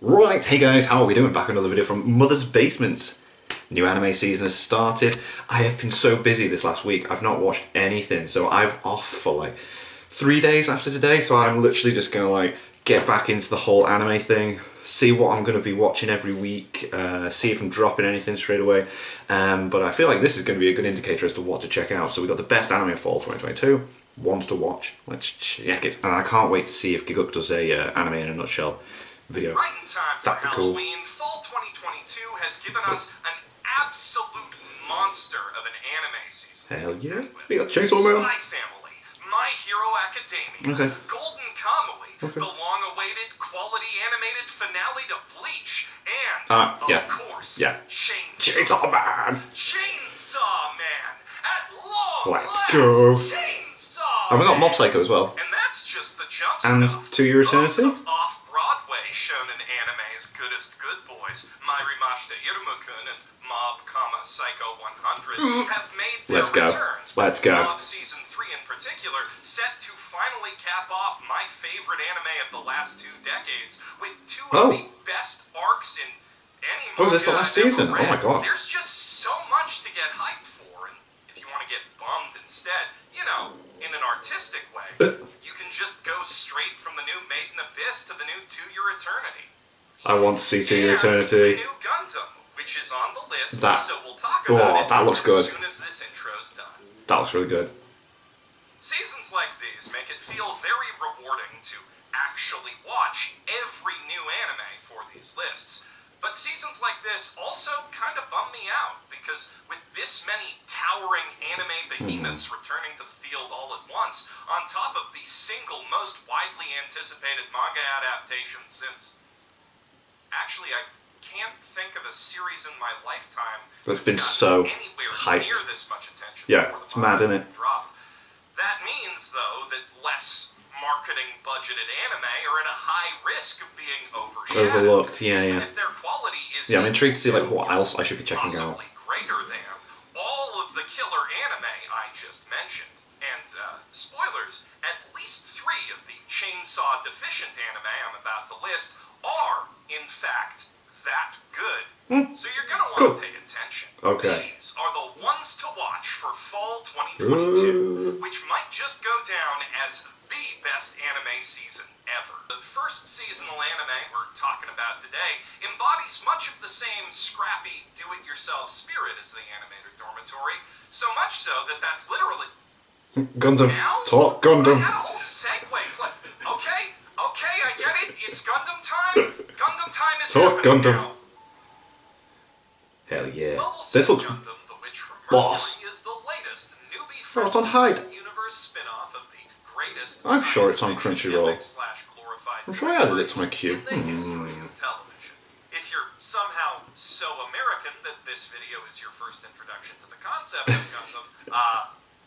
Right, hey guys, how are we doing? Back with another video from Mother's Basement. New anime season has started. I have been so busy this last week, I've not watched anything, so I'm off for like 3 days after today, so I'm literally just gonna like get back into the whole anime thing, see what I'm gonna be watching every week, see if I'm dropping anything straight away. But I feel like this is gonna be a good indicator as to what to check out. So we got the best anime of fall 2022, ones to watch. Let's check it. And I can't wait to see if Giguk does a anime in a nutshell video. Right in time for That'd be cool. Halloween, fall 2022 has given us an absolute monster of an anime season. Hell yeah. We got Chainsaw Man. Spy Family, My Hero Academia, Okay. Golden Kamuy, Okay. the long-awaited quality animated finale to Bleach, and, yeah. of course, Yeah. Chainsaw Man! Chainsaw Man! At long Let's last, go. Chainsaw Have we got Man. Mob Psycho as well? And that's just the jump And stuff. To Your Eternity? Most of off-Broadway shonen anime's goodest good boys, Mairimashita Iruma-kun and Mob, Psycho 100, have made their Let's go. returns. Let's go. Mob Season 3 in particular, set to finally cap off my favorite anime of the last 2 decades, with 2 of the best arcs in any manga. Oh, is this the last I've ever season? Oh my read. god. There's just so much to get hyped for, and if you want to get bummed instead, you know, in an artistic way, you can just go straight from the new Made in Abyss to the new To Your Eternity. I want to see To Your And Eternity. the new Gundam, which is on the list, That- so we'll talk about it that looks good. as soon as this intro's done. That looks really good. Seasons like these make it feel very rewarding to actually watch every new anime for these lists. But seasons like this also kind of bum me out, because with this many towering anime behemoths returning to the field all at once, on top of the single most widely anticipated manga adaptation since... Actually, I can't think of a series in my lifetime That's been gotten so anywhere hyped. near this much attention. Yeah, before the it's mad, manga isn't it? dropped. That means, though, that less marketing budgeted anime are at a high risk of being overshadowed. Overlooked, yeah, even yeah. if their quality is Yeah, I'm intrigued to see like equal what else I should be checking out. possibly greater than all of the killer anime I just mentioned. And, spoilers, at least 3 of the chainsaw deficient anime I'm about to list are, in fact, that good. So you're gonna want Cool. to pay attention. Okay. These are the ones to watch for fall 2022, Ooh. which might just go down as the best anime season ever. The first seasonal anime we're talking about today embodies much of the same scrappy, do-it-yourself spirit as the Animator Dormitory, so much so that that's literally... Gundam. Now? Talk I Gundam. had a whole segue. Okay, I get it. It's Gundam time. Gundam time is Talk happening Gundam. now. Hell yeah. Mobile This Suit looks Gundam, The Witch from boss. Mercury, is the latest newbie Oh, it's on Hyde. universe spin-off of the greatest I'm sure it's on science fiction Crunchyroll. epic/glorified I'm sure I added it to my queue. in the history of television. If you're somehow so American that this video is your first introduction to the concept of Gundam,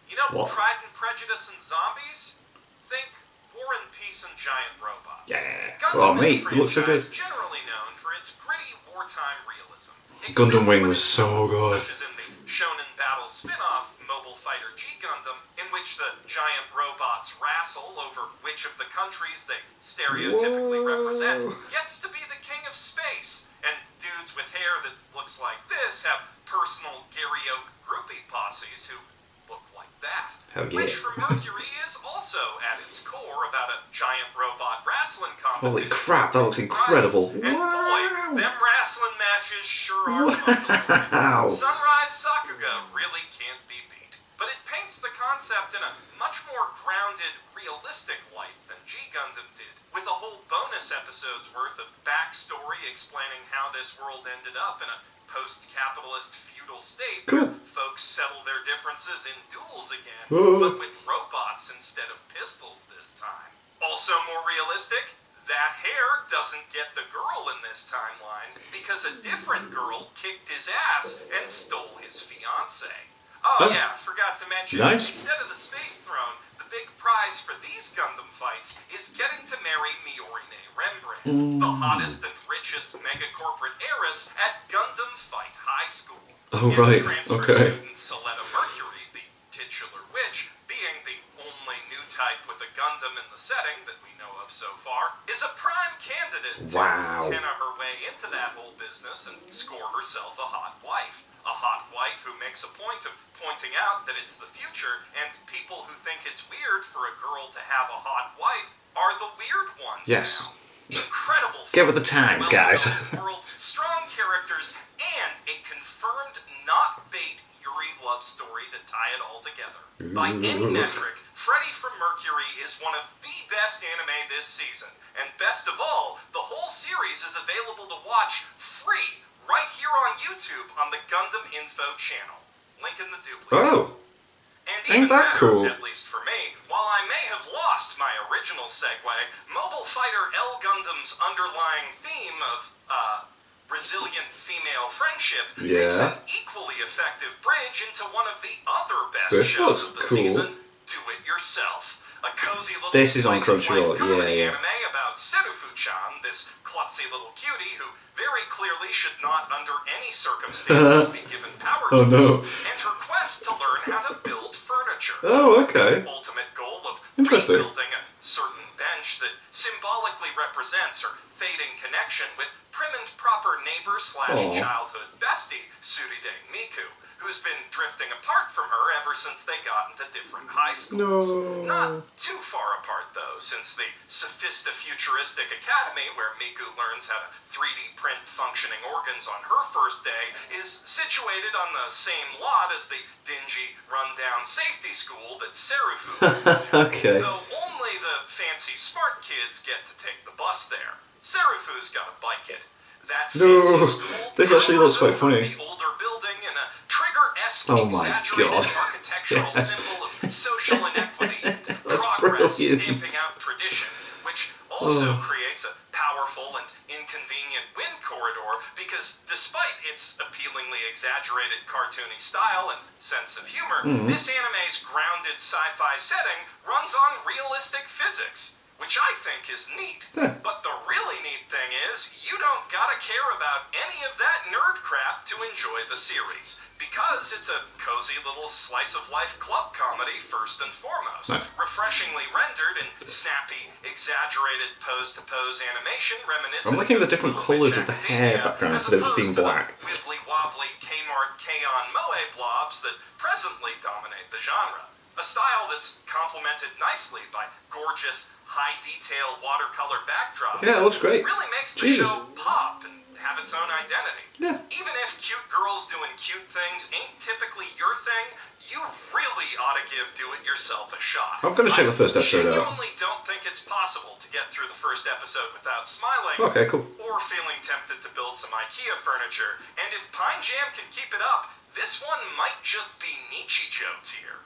you know, What? Pride and Prejudice and Zombies? Think War and Peace and Giant Robots. Yeah. Gundam Oh, mate, is a it looks so good. franchise generally known for its gritty wartime realism. Gundam Except Wing when was it's so not, good. Such as in the Shonen Battle spin-off Mobile Fighter G Gundam, in which the giant robots wrestle over which of the countries they stereotypically represent gets to be the king of space. And dudes with hair that looks like this have personal Gary Oak groupie posses who look like that. Hell yeah. Which from Mercury is also at its core about a giant robot wrestling competition. Holy crap, that looks incredible. And boy, them wrestling matches sure are fun to watch. Wow. Sunrise Sakuga really can't be beat. But it paints the concept in a much more grounded, realistic light than G Gundam did, with a whole bonus episode's worth of backstory explaining how this world ended up in a post-capitalist feudal state Cool. where folks settle their differences in duels again, Whoa. but with robots instead of pistols this time. Also more realistic, that hair doesn't get the girl in this timeline because a different girl kicked his ass and stole his fiancée. Oh Oh. yeah, forgot to mention, Nice. instead of the space throne, the big prize for these Gundam fights is getting to marry Miorine Rembrandt, the hottest and richest mega-corporate heiress at Gundam Fight High School. Oh, And right, transfer okay. student Soletta Mercury, the titular witch, being the only new type with a Gundam in the setting that we know of so far, is a prime candidate to Wow. antenna her way into that whole business and score herself a hot wife. A hot wife who makes a point of pointing out that it's the future, and people who think it's weird for a girl to have a hot wife are the weird ones. Yes. Now. Incredible. Get with the times, guys. World, strong characters, and a confirmed not bait Yuri love story to tie it all together. By any metric, Freddy from Mercury is one of the best anime this season. And best of all, the whole series is available to watch free right here on YouTube on the Gundam Info channel. Link in the doobly. Oh. And Ain't even that better, cool? at least for me, while I may have lost my original segue, Mobile Fighter L Gundam's underlying theme of, resilient female friendship makes Yeah. an equally effective bridge into one of the other best This shows looks of the cool. season, Do It Yourself. A cozy little This is on slice of life Crunchyroll, comedy yeah. anime about Serufu-chan, this klutzy little cutie who very clearly should not under any circumstances be given power Oh, tools, no. and her quest to learn how to build furniture. Oh, okay. Ultimate goal of Interesting. rebuilding a certain bench that symbolically represents her fading connection with prim and proper neighbor slash Aw. childhood bestie, Suride Miku, who's been drifting apart from her ever since they got into different high schools. No. Not too far apart, though, since the sophistifuturistic academy where Miku learns how to 3D print functioning organs on her first day is situated on the same lot as the dingy, run-down safety school that Serufu Okay. Though only the fancy smart kids get to take the bus there. Serufu's got a bike it. That No, fancy school this actually looks quite towers over funny. The older building in a trigger-esque Oh my exaggerated God. architectural Yes. symbol of social inequity and progress, brilliant. stamping out tradition, which also Oh. creates a powerful and inconvenient wind corridor because despite its appealingly exaggerated cartoony style and sense of humor, Mm-hmm. this anime's grounded sci-fi setting runs on realistic physics, which I think is neat. Yeah. But the really neat thing is, you don't gotta care about any of that nerd crap to enjoy the series, because it's a cozy little slice-of-life club comedy first and foremost. Nice. Refreshingly rendered and snappy, exaggerated pose-to-pose animation reminiscent I'm liking the of different Little colours Witch of the hair Academia, background as instead of just opposed being to the black. wibbly-wobbly Kmart K-on! Moe blobs that presently dominate the genre. A style that's complemented nicely by gorgeous, high-detail watercolor backdrops. Yeah, it looks great. Really makes the Jesus. show pop and have its own identity. Yeah. Even if cute girls doing cute things ain't typically your thing, you really ought to give Do It Yourself a shot. I'm gonna check the first episode I out. genuinely don't think it's possible to get through the first episode without smiling. Okay, cool. Or feeling tempted to build some IKEA furniture. And if Pine Jam can keep it up, this one might just be Nichijou tier.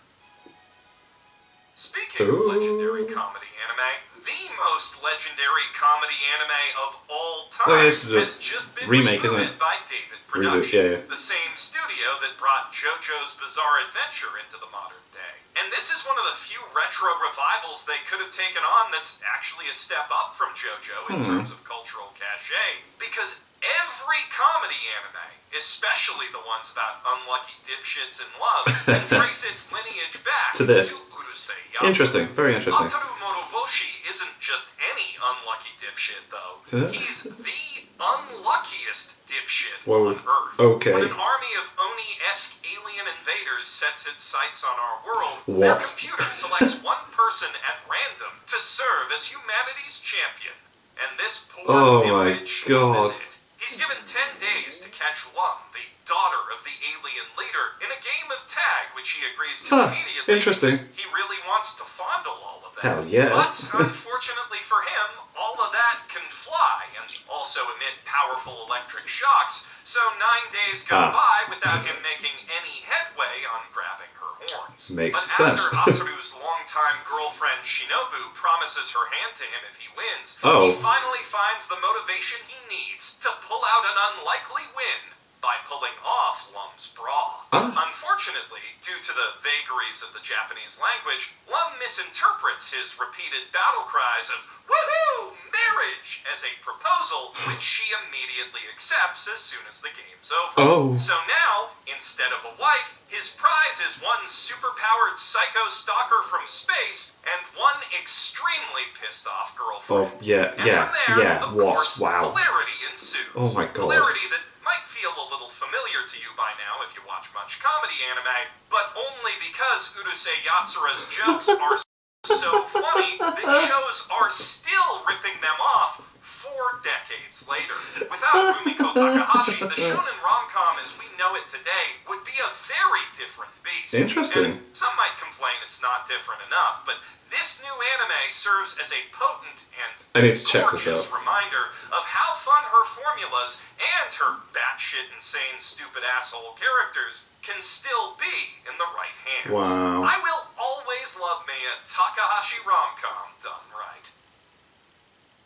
Speaking of Ooh. legendary comedy anime, the most legendary comedy anime of all time Oh, yeah, it's the has just been remake, isn't rebooted it? by David Reboot, Production, yeah, yeah. the same studio that brought JoJo's Bizarre Adventure into the modern day. And this is one of the few retro revivals they could have taken on that's actually a step up from JoJo in terms of cultural cachet, because every comedy anime, especially the ones about unlucky dipshits in love, can trace its lineage back To this. Urusei Yatsura. Interesting, very interesting. Ataru Moroboshi isn't just any unlucky dipshit, though. Huh? He's the unluckiest dipshit Whoa, on Earth. okay. When an army of Oni-esque alien invaders sets its sights on our world, their What? computer selects one person at random to serve as humanity's champion. And this poor Oh my dimwit schlub God. is it. He's given 10 days to catch Lum, the daughter of the alien leader, in a game of tag, which he agrees to Huh, immediately. interesting. Because he really wants to fondle all of that. Hell yeah. But unfortunately for him, all of that can fly and also emit powerful electric shocks. So 9 days go Ah. by without him making any headway on grabbing her horns. Makes but sense. after Ataru's longtime girlfriend Shinobu promises her hand to him if he wins, Oh. he finally finds the motivation he needs to pull out an unlikely win by pulling off Lum's bra. Ah. Unfortunately, due to the vagaries of the Japanese language, Lum misinterprets his repeated battle cries of "Woohoo! Marriage!" as a proposal, which she immediately accepts as soon as the game's over. Oh. So now, instead of a wife, his prize is one superpowered psycho stalker from space and one extremely pissed off girlfriend. Oh, yeah, And yeah, from there, yeah, of what? course, Wow. hilarity ensues. Oh my God. Hilarity that might feel a little familiar to you by now if you watch much comedy anime, but only because Urusei Yatsura's jokes are so funny that shows are still ripping them off 4 decades later. Without Rumiko Takahashi, the shonen rom-com as we know it today would be a very different beast. Interesting. And some might complain it's not different enough, but this new anime serves as a potent and I need to check this gorgeous out. reminder of how fun her formulas and her batshit insane stupid asshole characters can still be in the right hands. Wow. I will always love me a Takahashi rom-com done right.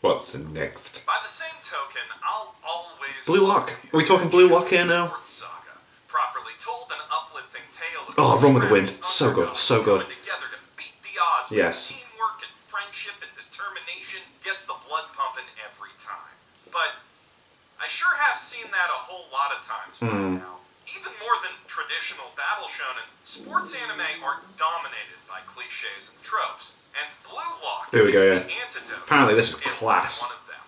What's next? By the same token, I'll always Blue love Lock. me Are we a talking Blue Lock here Shonen now? sports saga. Properly told, an uplifting tale of Oh, Run with the Wind. scrappy So good, underdogs so good. coming together to beat the odds Yes. with teamwork and friendship and determination gets the blood pumping every time. But I sure have seen that a whole lot of times by now. Even more than traditional battle shonen, sports anime are dominated by cliches and tropes, and Blue Lock Here we is go, the yeah. antidote. Apparently this is to every class. one of them.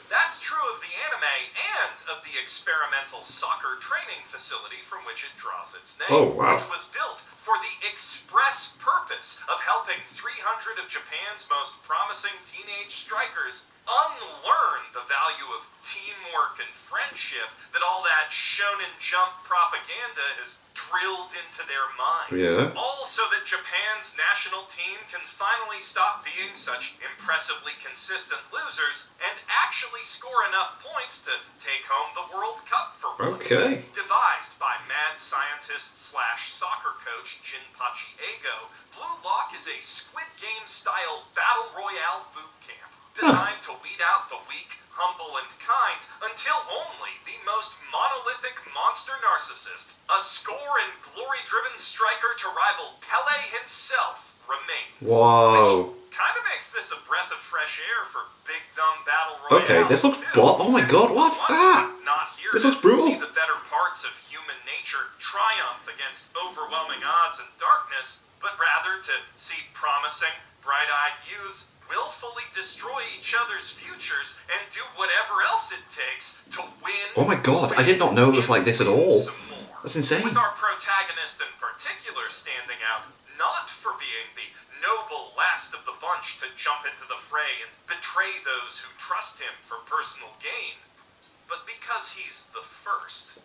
That's true of the anime and of the experimental soccer training facility from which it draws its name, Oh, wow. which was built for the express purpose of helping 300 of Japan's most promising teenage strikers unlearn the value of teamwork and friendship that all that Shonen Jump propaganda has drilled into their minds. Yeah. All so that Japan's national team can finally stop being such impressively consistent losers and actually score enough points to take home the World Cup for once. Okay. Devised by mad scientist slash soccer coach Jinpachi Ego, Blue Lock is a Squid Game style battle royale boot camp designed to weed out the weak, humble, and kind until only the most monolithic monster narcissist, a score and glory-driven striker to rival Pele himself, remains. Whoa. Which kind of makes this a breath of fresh air for big dumb battle royale. Okay, this looks too, oh my since God, what's once that? we're not here This to looks brutal. see the better parts of human nature triumph against overwhelming odds and darkness, but rather to see promising, bright-eyed youths willfully destroy each other's futures and do whatever else it takes to win. Oh my God, I did not know it was like this at all. Some more. That's insane. With our protagonist in particular standing out not for being the noble last of the bunch to jump into the fray and betray those who trust him for personal gain, but because he's the first.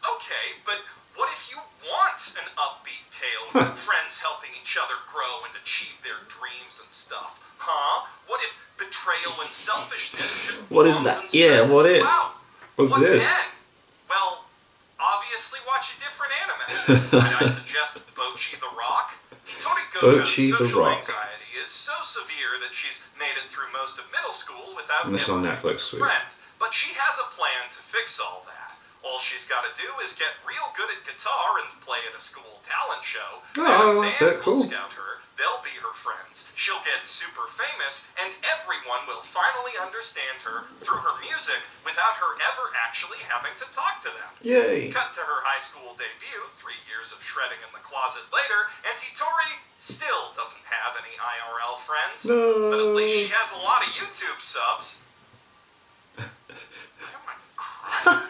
Okay, but what if you want an upbeat tale of friends helping each other grow and achieve their dreams and stuff? Huh? What if betrayal and selfishness just What is bums that? and Yeah, stresses what you if? out? What's What this? then? Well, obviously watch a different anime. Might I suggest Bocchi the Rock? Hitori Goto's Bocchi the social Rock. anxiety is so severe that she's made it through most of middle school without And this is on ever Netflix, making sweet. a friend. But she has a plan to fix all that. All she's got to do is get real good at guitar and play at a school talent show. Oh, Then a that's band it, cool. will scout her. They'll be her friends. She'll get super famous, and everyone will finally understand her through her music without her ever actually having to talk to them. Yay. Cut to her high school debut, 3 years of shredding in the closet later, and Hitori still doesn't have any IRL friends. No. But at least she has a lot of YouTube subs.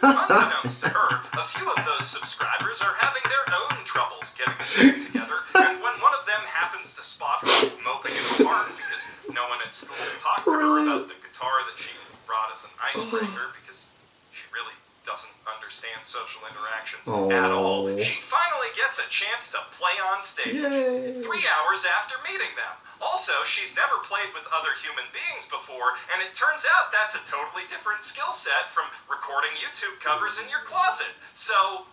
Unbeknownst to her, a few of those subscribers are having their own troubles getting a band together, and when one of them happens to spot her moping in the park because no one at school talked to her about the guitar that she brought as an icebreaker because she really doesn't understand social interactions at all, Oh. she finally gets a chance to play on stage. Yay. 3 hours after meeting them. Also, she's never played with other human beings before, and it turns out that's a totally different skill set from recording YouTube covers in your closet. So,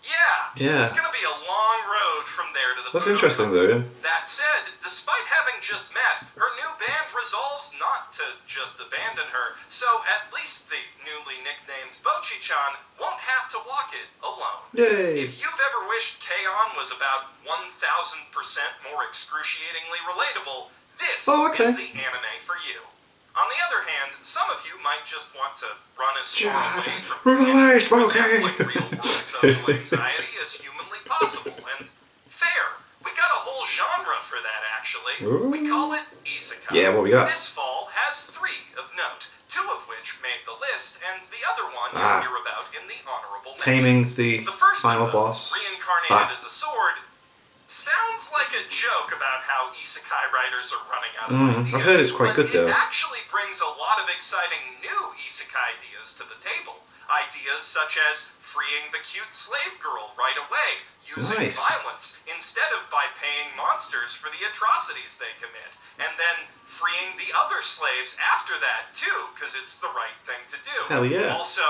Yeah. It's gonna be a long road from there to the That's Budo interesting, Cup. though, yeah. That said, despite having just met, her new band resolves not to just abandon her, so at least the newly nicknamed Bochi-chan won't have to walk it alone. Yay! If you've ever wished K-On! Was about 1,000% more excruciatingly relatable, this okay. is the anime for you. On the other hand, some of you might just want to run as far away from Run away, Smokey! like real-world social anxiety as humanly possible, and fair. We got a whole genre for that, actually. Ooh. We call it isekai. Yeah, what we got? This fall has 3 of note, 2 of which made the list, and the other one you'll hear about in the honorable Taming mentions. the first final of those, boss. Reincarnated as a sword, sounds like a joke about how isekai writers are running out of ideas. I've heard it's quite but good, though. It actually brings a lot of exciting new isekai ideas to the table. Ideas such as freeing the cute slave girl right away, using Nice. violence instead of by paying monsters for the atrocities they commit, and then freeing the other slaves after that too, because it's the right thing to do. Hell yeah. Also,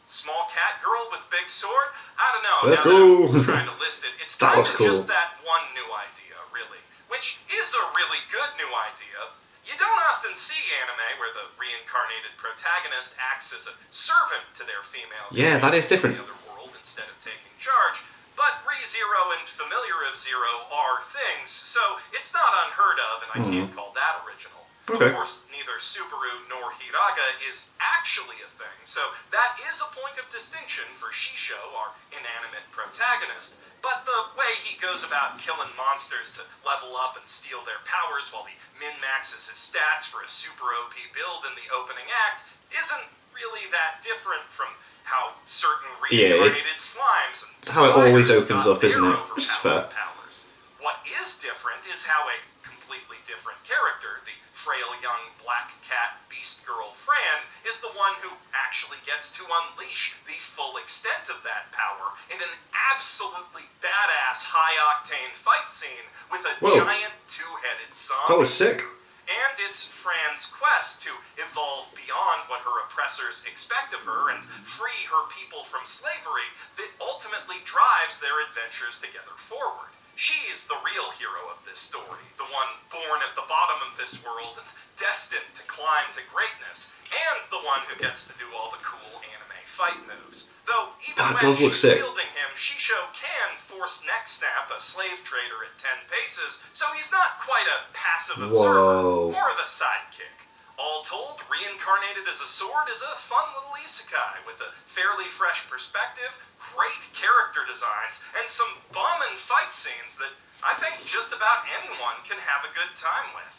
small cat girl with big sword? I don't know. Let's now go. that I'm trying to list it, it's That kind was of cool. just that one new idea, really, which is a really good new idea. You don't often see anime where the reincarnated protagonist acts as a servant to their female Yeah, that is different. in the other world instead of taking charge. But ReZero and Familiar of Zero are things, so it's not unheard of, and I can't call that original. Okay. Of course, neither Subaru nor Hiraga is actually a thing, so that is a point of distinction for Shisho, our inanimate protagonist. But the way he goes about killing monsters to level up and steal their powers while he min-maxes his stats for a super OP build in the opening act isn't really that different from how certain reincarnated slimes and it's how it always spiders opens got up, isn't their it? Which is fair. overpowered powers. What is different is how a completely different character, the frail young black cat beast girl Fran, is the one who actually gets to unleash the full extent of that power in an absolutely badass high-octane fight scene with a Whoa. giant two-headed zombie. That was sick. And it's Fran's quest to evolve beyond what her oppressors expect of her and free her people from slavery that ultimately drives their adventures together forward. She's the real hero of this story, the one born at the bottom of this world and destined to climb to greatness, and the one who gets to do all the cool anime fight moves. Though even That when does look she's sick. wielding him, Shisho can force neck snap a slave trader at 10 paces, so he's not quite a passive observer, Whoa. more of a sidekick. All told, Reincarnated as a Sword is a fun little isekai with a fairly fresh perspective, great character designs, and some bombing fight scenes that I think just about anyone can have a good time with.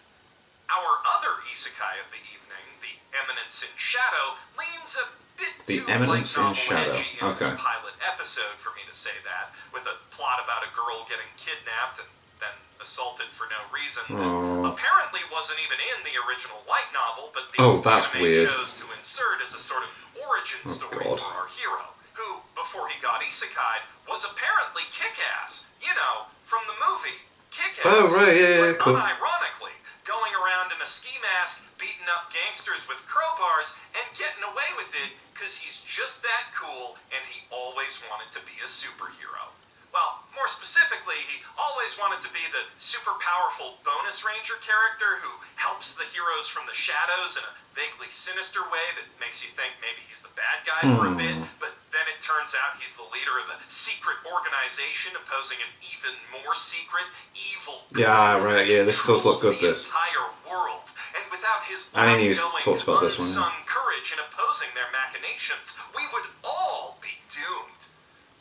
Our other isekai of the evening, The Eminence in Shadow, leans a bit The too Eminence light in novel Shadow. edgy in Okay. its pilot episode for me to say that, with a plot about a girl getting kidnapped and then assaulted for no reason that apparently wasn't even in the original light novel, but the that's anime weird. chose to insert as a sort of origin story God. for our hero, who, before he got isekai'd, was apparently Kick-Ass. You know, from the movie Kick-Ass. Oh, right, yeah, but cool. unironically, going around in a ski mask, beating up gangsters with crowbars, and getting away with it because he's just that cool and he always wanted to be a superhero. Well, more specifically, he always wanted to be the super powerful bonus ranger character who helps the heroes from the shadows in a vaguely sinister way that makes you think maybe he's the bad guy for a bit, but then it turns out he's the leader of a secret organization opposing an even more secret, evil Yeah, group right, that yeah, this does look controls good, the this. entire world. And without his Annie News ongoing, talked about this one, yeah. unsung courage in opposing their machinations, we would all be doomed.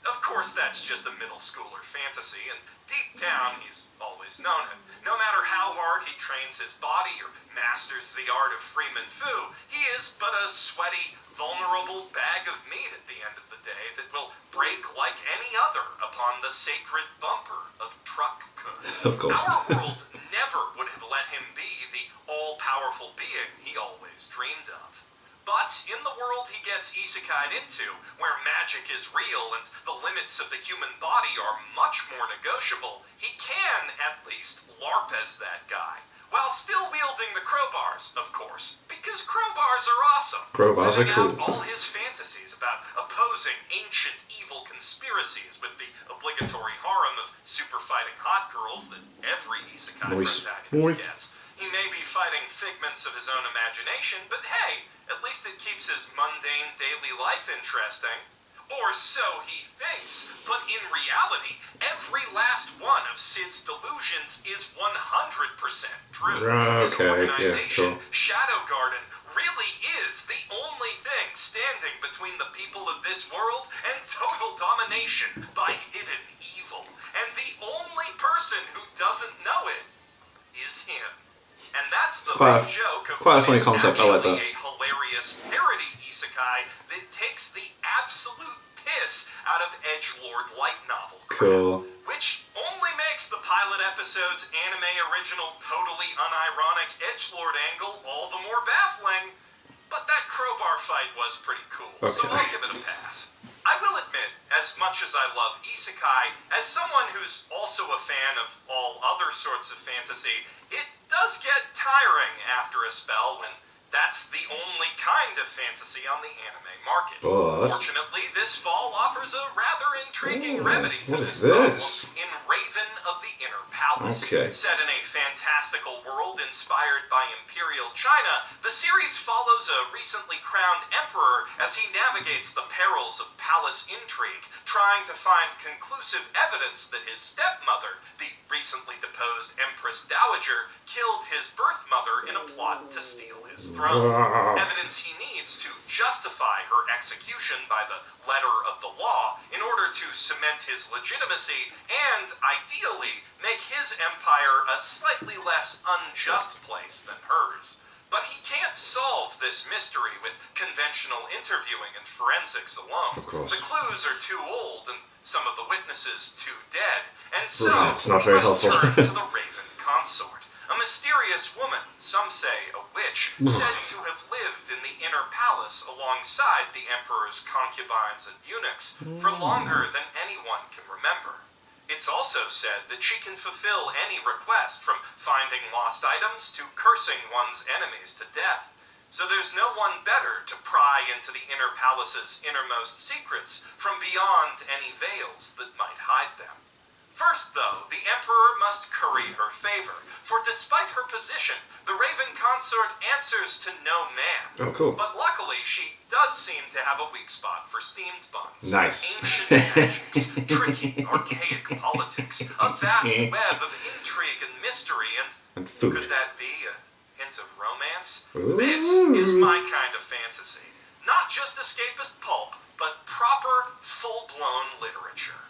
Of course, that's just a middle schooler fantasy, and deep down, he's always known it. No matter how hard he trains his body or masters the art of Freeman Fu, he is but a sweaty, vulnerable bag of meat at the end of the day that will break like any other upon the sacred bumper of Truck-kun. Of course. Our world never would have let him be the all-powerful being he always dreamed of. But in the world he gets isekai'd into, where magic is real and the limits of the human body are much more negotiable, he can, at least, LARP as that guy, while still wielding the crowbars, of course, because crowbars are awesome. Crowbars are Living cool. out all his fantasies about opposing ancient evil conspiracies with the obligatory harem of super fighting hot girls that every isekai protagonist gets. He may be fighting figments of his own imagination, but hey, at least it keeps his mundane daily life interesting. Or so he thinks, but in reality, every last one of Sid's delusions is 100% true. His organization, Shadow Garden, really is the only thing standing between the people of this world and total domination by hidden evil. And the only person who doesn't know it is him. And that's the big joke of quite a funny concept. I like that. A hilarious parody isekai that takes the absolute piss out of edgelord light novel crap, which only makes the pilot episode's anime original totally unironic edgelord angle all the more baffling. But that crowbar fight was pretty cool, so I'll give it a pass. I will admit, as much as I love isekai, as someone who's also a fan of all other sorts of fantasy, it does get tiring after a spell when that's the only kind of fantasy on the anime market. Fortunately, this fall offers a rather intriguing remedy to this problem in Raven of the Inner Palace. Set in a fantastical world inspired by Imperial China, the series follows a recently crowned emperor as he navigates the perils of palace intrigue, trying to find conclusive evidence that his stepmother, the recently deposed Empress Dowager, killed his birth mother in a plot to steal his throne. Evidence he needs to justify her execution by the letter of the law in order to cement his legitimacy and, ideally, make his empire a slightly less unjust place than hers. But he can't solve this mystery with conventional interviewing and forensics alone. The clues are too old and some of the witnesses too dead, and so it's not very helpful. Turn to the Raven Consort. A mysterious woman, some say a witch, said to have lived in the inner palace alongside the emperor's concubines and eunuchs for longer than anyone can remember. It's also said that she can fulfill any request, from finding lost items to cursing one's enemies to death. So there's no one better to pry into the inner palace's innermost secrets from beyond any veils that might hide them. First, though, the Emperor must curry her favor, for despite her position, the Raven Consort answers to no man. But luckily, she does seem to have a weak spot for steamed buns. Ancient magics, tricky, archaic politics, a vast web of intrigue and mystery, and food. Could that be a hint of romance? This is my kind of fantasy. Not just escapist pulp, but proper, full-blown literature.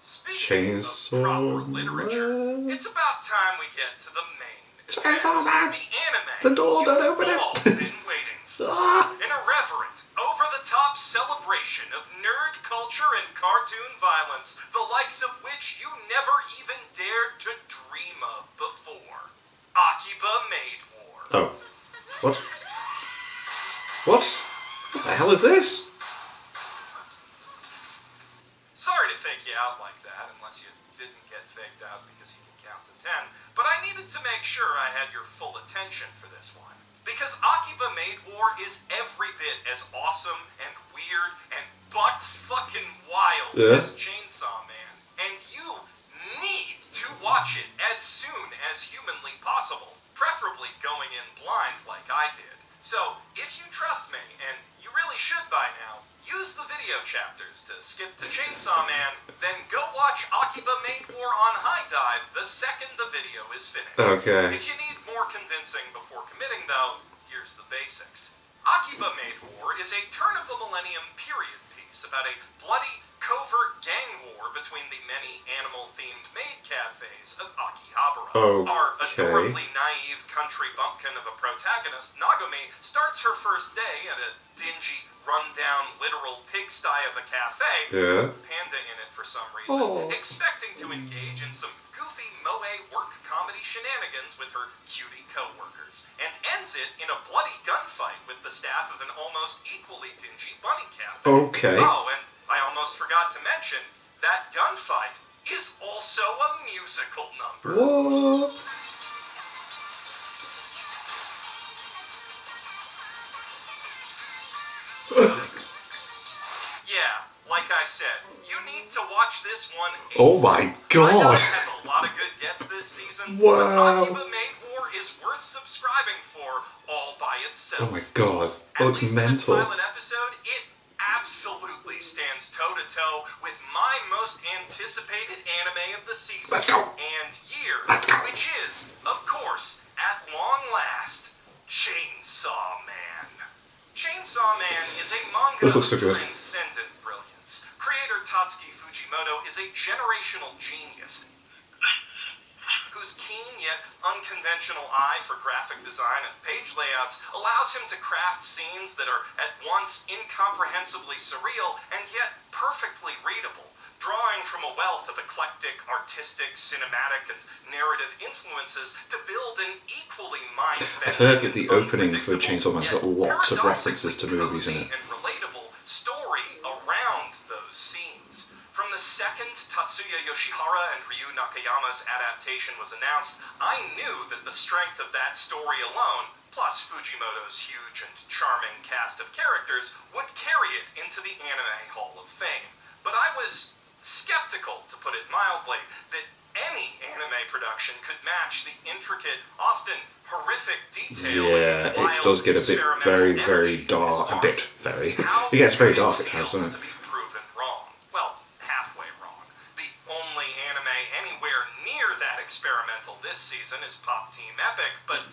Speaking of proper literature, it's about time we get to the main event, the anime the door, don't open it. All been waiting for. An irreverent, over-the-top celebration of nerd culture and cartoon violence, the likes of which you never even dared to dream of before. Akiba Maid War. What? What the hell is this? Sorry to fake you out like that, unless you didn't get faked out because you can count to 10, but I needed to make sure I had your full attention for this one. Because Akiba Maid War is every bit as awesome and weird and buck-fucking-wild as Chainsaw Man, and you need to watch it as soon as humanly possible, preferably going in blind like I did. So, if you trust me, and you really should by now, use the video chapters to skip to Chainsaw Man, then go watch Akiba Maid War on High Dive the second the video is finished. If you need more convincing before committing, though, here's the basics. Akiba Maid War is a turn-of-the-millennium period piece about a bloody, covert gang war between the many animal-themed maid cafes of Akihabara. Our adorably naive country bumpkin of a protagonist, Nagumi, starts her first day at a dingy, run-down, literal pigsty of a cafe, with Panda in it for some reason, expecting to engage in some goofy moe work comedy shenanigans with her cutie co-workers, and ends it in a bloody gunfight with the staff of an almost equally dingy bunny cafe. Oh, and I almost forgot to mention, that gunfight is also a musical number. Yeah, said, you need to watch this one ASAP. Oh my god! I know it has a lot of good gets this season, Wow. but Akiba Maid War is worth subscribing for all by itself. Oh my god, that At looks least in its mental. pilot episode, it absolutely stands toe-to-toe with my most anticipated anime of the season Let's go. and year, Let's go. which is, of course, at long last, Chainsaw Man. Chainsaw Man is a manga This looks so of good. transcendent brilliance. Creator Tatsuki Fujimoto is a generational genius whose keen yet unconventional eye for graphic design and page layouts allows him to craft scenes that are at once incomprehensibly surreal and yet perfectly readable, drawing from a wealth of eclectic, artistic, cinematic, and narrative influences to build an equally mind-bending I've heard that the and opening for Chainsaw Man's got yet lots of references to movies in cozy it. and relatable story around those scenes. From the second Tatsuya Yoshihara and Ryu Nakayama's adaptation was announced, I knew that the strength of that story alone, plus Fujimoto's huge and charming cast of characters, would carry it into the Anime Hall of Fame. But I was skeptical, to put it mildly, that any anime production could match the intricate, often horrific detail Yeah, and wild it does get a bit very, experimental very energy dark. in A his bit art. very. How It gets very good dark at it times, feels doesn't to it? be proven wrong. Well, halfway wrong. The only anime anywhere near that experimental this season is Pop Team Epic, but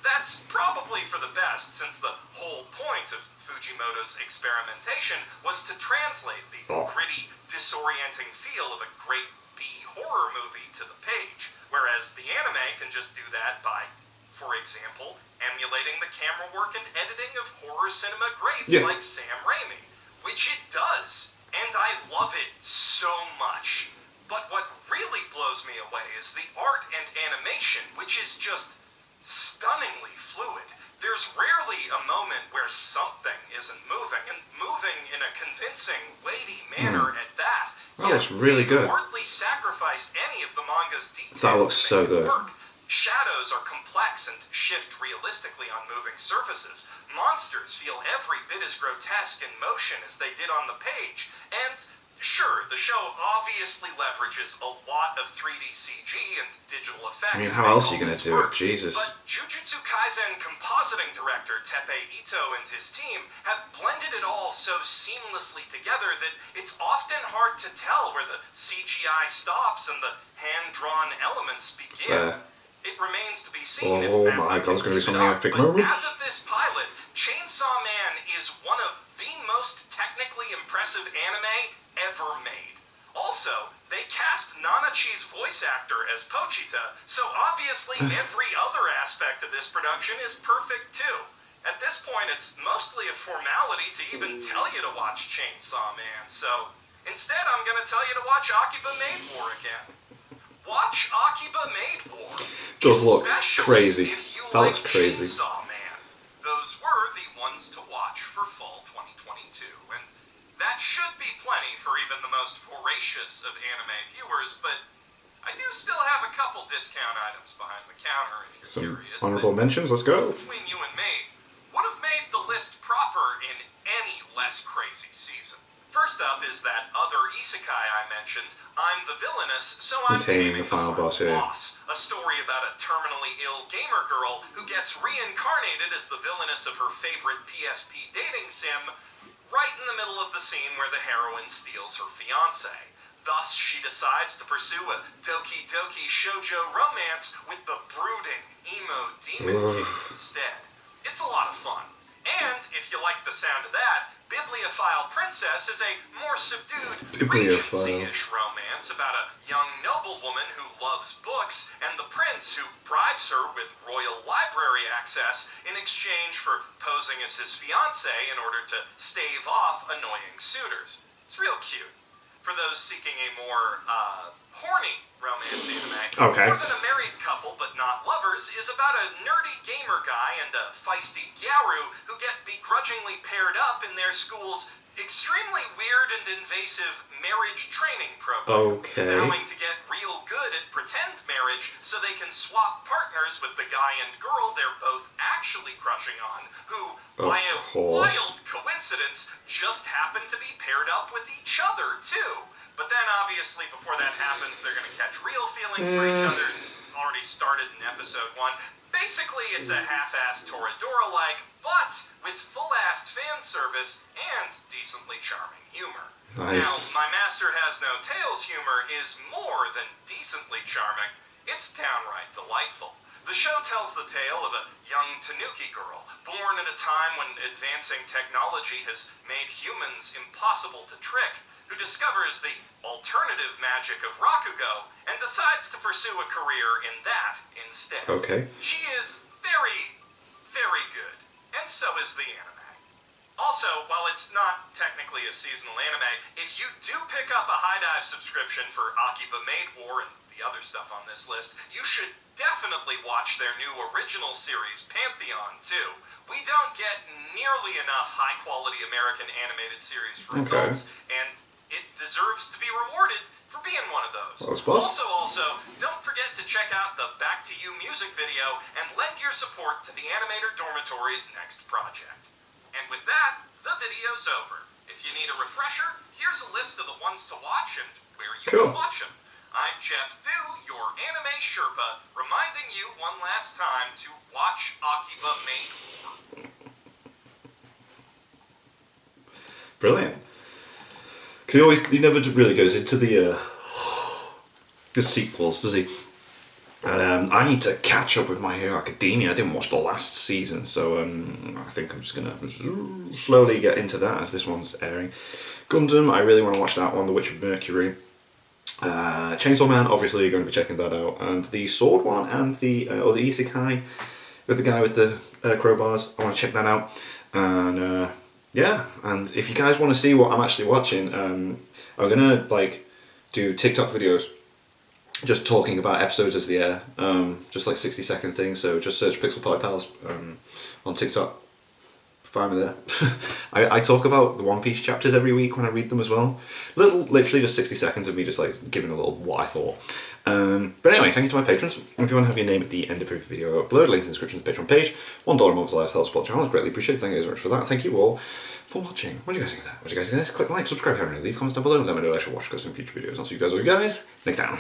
that's probably for the best, since the whole point of Fujimoto's experimentation was to translate the gritty, disorienting feel of a great B-horror movie to the page, whereas the anime can just do that by, for example, emulating the camera work and editing of horror cinema greats like Sam Raimi, which it does, and I love it so much. But what really blows me away is the art and animation, which is just stunningly fluid. There's rarely a moment where something isn't moving, and moving in a convincing, weighty manner at that. That looks really good. They've hardly sacrificed any of the manga's detail. That looks to so make it good. work. Shadows are complex and shift realistically on moving surfaces. Monsters feel every bit as grotesque in motion as they did on the page. And sure, the show obviously leverages a lot of 3D CG and digital effects. I mean, to how make else are you all going this to do it? work. Jesus. But Jujutsu Kaisen compositing director Teppei Ito and his team have blended it all so seamlessly together that it's often hard to tell where the CGI stops and the hand-drawn elements begin. Fair. It remains to be seen if Oh Mappa my god, there's can going to be so keep it many up, epic but moments. as of this pilot, Chainsaw Man is one of the most technically impressive anime ever made. Also, they cast Nanachi's voice actor as Pochita, so obviously every other aspect of this production is perfect too. At this point, it's mostly a formality to even tell you to watch Chainsaw Man, so instead I'm going to tell you to watch Akiba Maid War again. Watch Akiba Maid War. Does look especially crazy. If you That like looks crazy. Chainsaw Man. Those were the ones to watch for fall 2022, and that should be plenty for even the most voracious of anime viewers, but I do still have a couple discount items behind the counter if you're Some curious. honorable mentions, let's go. Between you and me, would have made the list proper in any less crazy season. First up is that other isekai I mentioned, I'm the Villainous, so I'm Taming Taming the Final Boss, yeah. Boss, a story about a terminally ill gamer girl who gets reincarnated as the villainess of her favorite PSP dating sim, right in the middle of the scene where the heroine steals her fiancé. Thus, she decides to pursue a Doki Doki shoujo romance with the brooding, emo demon king instead. It's a lot of fun. And, if you like the sound of that, Bibliophile Princess is a more subdued, Regency-ish romance about a young noblewoman who loves books and the prince who bribes her with royal library access in exchange for posing as his fiancé in order to stave off annoying suitors. It's real cute. For those seeking a more, horny romance anime, Okay. More Than a Married Couple But Not Lovers is about a nerdy gamer guy and a feisty gyaru who get begrudgingly paired up in their school's extremely weird and invasive marriage training program, Okay. vowing to get real good at pretend marriage so they can swap partners with the guy and girl they're both actually crushing on, who, by a wild coincidence, just happen to be paired up with each other, too. But then, obviously, before that happens, they're going to catch real feelings for each other. It's already started in episode 1. Basically, it's a half-assed Toradora-like, but with full-assed fan service and decently charming humor. Nice. Now, My Master Has No Tails humor is more than decently charming. It's downright delightful. The show tells the tale of a young Tanuki girl, born at a time when advancing technology has made humans impossible to trick, who discovers the alternative magic of Rakugo and decides to pursue a career in that instead. Okay. She is very, very good, and so is the anime. Also, while it's not technically a seasonal anime, if you do pick up a High Dive subscription for Akiba Maid War and the other stuff on this list, you should definitely watch their new original series, Pantheon, too. We don't get nearly enough high-quality American animated series for adults, and it deserves to be rewarded for being one of those. Also, don't forget to check out the Back to You music video and lend your support to the Animator Dormitory's next project. And with that, the video's over. If you need a refresher, here's a list of the ones to watch and where you can watch them. I'm Jeff Thu, your anime Sherpa, reminding you one last time to watch Akiba Maid War. Brilliant. Because he never really goes into the sequels, does he? And I need to catch up with My Hero Academia. I didn't watch the last season, so I think I'm just going to slowly get into that as this one's airing. Gundam, I really want to watch that one, The Witch of Mercury. Chainsaw Man, obviously you're going to be checking that out. And the Sword one and the Isekai with the guy with the crowbars, I want to check that out. And yeah, and if you guys want to see what I'm actually watching, I'm going to do TikTok videos just talking about episodes as they air, just like 60-second things. So just search Pixel Party Pals on TikTok. Find me there. I talk about the One Piece chapters every week when I read them as well. Literally just 60 seconds of me just like giving a little what I thought. But anyway, thank you to my patrons. If you want to have your name at the end of every video upload, links in the description to the Patreon page. $1 month's the last help support channel. I greatly appreciate it. Thank you guys so much for that. Thank you all for watching. What do you guys think of that? What do you guys think of this? Click like, subscribe, leave comments down below, and let me know I should watch in future videos. I'll see you guys next time.